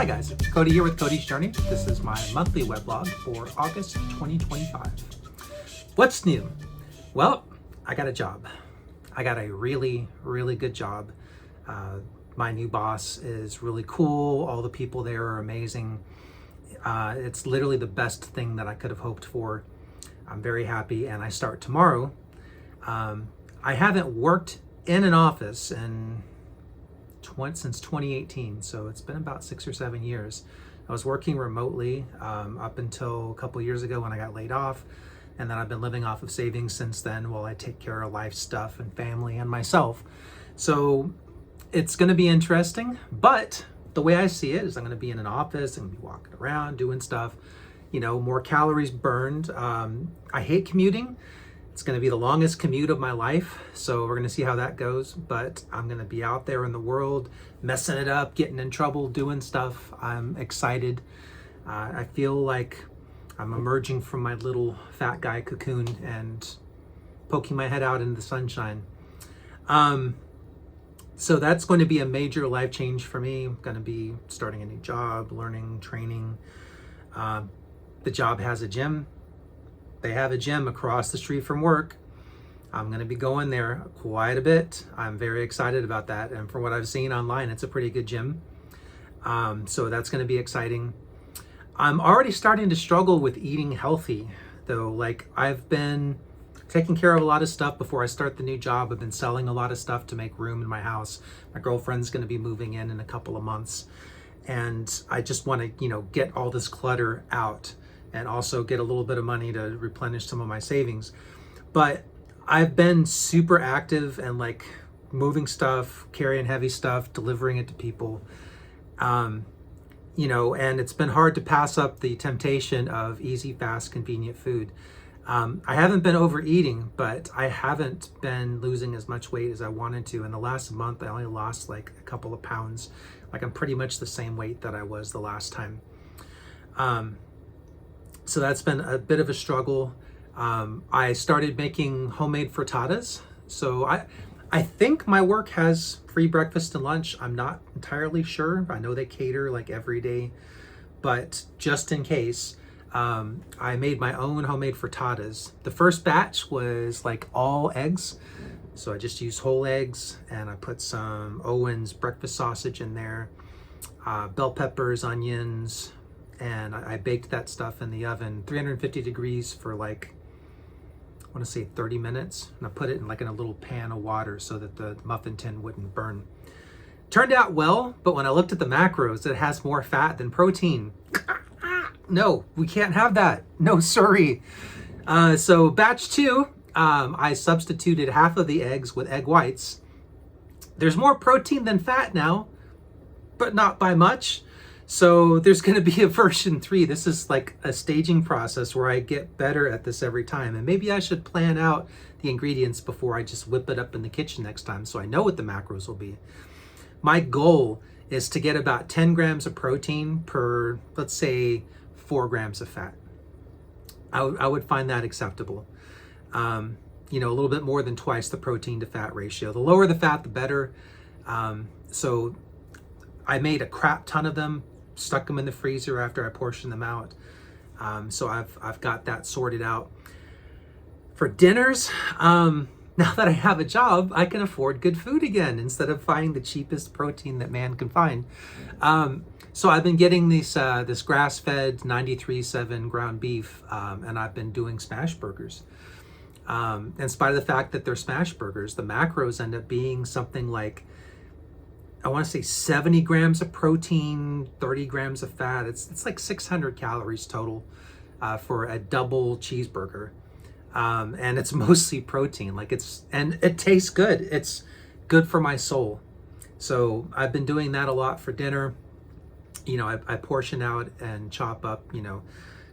Hi guys, Cody here with Cody's Journey. This is my monthly weblog for August 2025. What's new? Well, I got a job. I got a really good job. My new boss is really cool. All the people there are amazing. It's literally the best thing that I could have hoped for. I'm very happy, and I start tomorrow. I haven't worked in an office since 2018, so it's been about 6 or 7 years. I was working remotely up until a couple years ago when I got laid off, and then I've been living off of savings since then while I take care of life stuff and family and myself. So it's going to be interesting, but the way I see it is I'm going to be in an office and be walking around doing stuff, more calories burned. I hate commuting. It's going to be the longest commute of my life, so we're going to see how that goes. But I'm going to be out there in the world, messing it up, getting in trouble, doing stuff. I'm excited. I feel like I'm emerging from my little fat guy cocoon and poking my head out into the sunshine. So that's going to be a major life change for me. I'm going to be starting a new job, learning, training. The job has a gym. They have a gym across the street from work. I'm going to be going there quite a bit. I'm very excited about that. And from what I've seen online, it's a pretty good gym. So that's going to be exciting. I'm already starting to struggle with eating healthy, though. Like, I've been taking care of a lot of stuff before I start the new job. I've been selling a lot of stuff to make room in my house. My girlfriend's going to be moving in a couple of months. And I just want to, get all this clutter out, and also get a little bit of money to replenish some of my savings. But I've been super active and moving stuff, carrying heavy stuff, delivering it to people. And it's been hard to pass up the temptation of easy, fast, convenient food. I haven't been overeating, but I haven't been losing as much weight as I wanted to. In the last month, I only lost a couple of pounds. I'm pretty much the same weight that I was the last time. So that's been a bit of a struggle. I started making homemade frittatas. So I think my work has free breakfast and lunch. I'm not entirely sure. I know they cater every day, but just in case, I made my own homemade frittatas. The first batch was all eggs. So I just used whole eggs, and I put some Owen's breakfast sausage in there, bell peppers, onions, and I baked that stuff in the oven, 350 degrees for I want to say 30 minutes. And I put it in in a little pan of water so that the muffin tin wouldn't burn. Turned out well, but when I looked at the macros, it has more fat than protein. No, we can't have that. No, sorry. So batch 2, I substituted half of the eggs with egg whites. There's more protein than fat now, but not by much. So there's going to be a version 3. This is a staging process where I get better at this every time. And maybe I should plan out the ingredients before I just whip it up in the kitchen next time, so I know what the macros will be. My goal is to get about 10 grams of protein per, let's say, 4 grams of fat. I would find that acceptable. A little bit more than twice the protein to fat ratio. The lower the fat, the better. So I made a crap ton of them, stuck them in the freezer after I portioned them out. So I've got that sorted out. For dinners, now that I have a job, I can afford good food again instead of finding the cheapest protein that man can find. So I've been getting this grass-fed 93.7 ground beef, and I've been doing smash burgers. In spite of the fact that they're smash burgers, the macros end up being something I want to say 70 grams of protein, 30 grams of fat. It's 600 calories total for a double cheeseburger. And it's mostly protein. And it tastes good. It's good for my soul. So I've been doing that a lot for dinner. I portion out and chop up,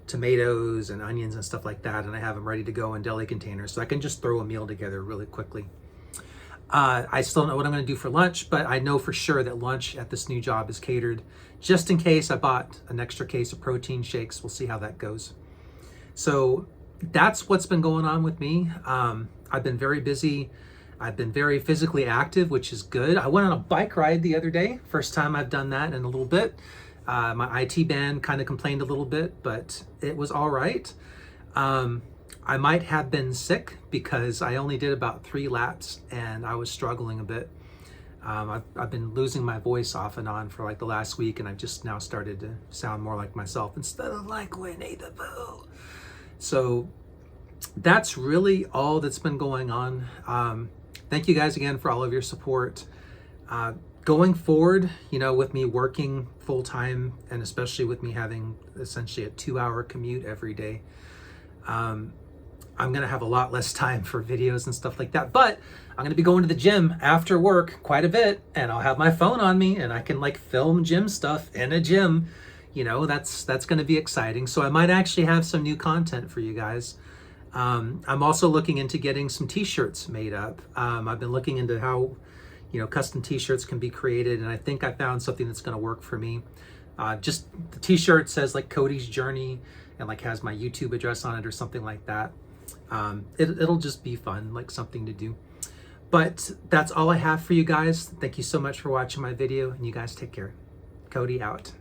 tomatoes and onions and stuff like that. And I have them ready to go in deli containers, so I can just throw a meal together really quickly. I still don't know what I'm going to do for lunch, but I know for sure that lunch at this new job is catered. Just in case, I bought an extra case of protein shakes. We'll see how that goes. So that's what's been going on with me. I've been very busy. I've been very physically active, which is good. I went on a bike ride the other day. First time I've done that in a little bit. My IT band kind of complained a little bit, but it was all right. I might have been sick because I only did about 3 laps and I was struggling a bit. I've been losing my voice off and on for like the last week, and I've just now started to sound more like myself instead of like Winnie the Pooh. So that's really all that's been going on. Thank you guys again for all of your support. Going forward, you know, with me working full time, and especially with me having essentially a 2-hour commute every day, I'm gonna have a lot less time for videos and stuff like that. But I'm gonna be going to the gym after work quite a bit, and I'll have my phone on me, and I can like film gym stuff in a gym. You know, that's gonna be exciting. So I might actually have some new content for you guys. I'm also looking into getting some t-shirts made up. I've been looking into how, you know, custom t-shirts can be created, and I think I found something that's going to work for me. Just the t-shirt says like Kodis Journey and like has my YouTube address on it or something like that. It'll just be fun, like something to do. But that's all I have for you guys. Thank you so much for watching my video, and you guys take care. Cody out.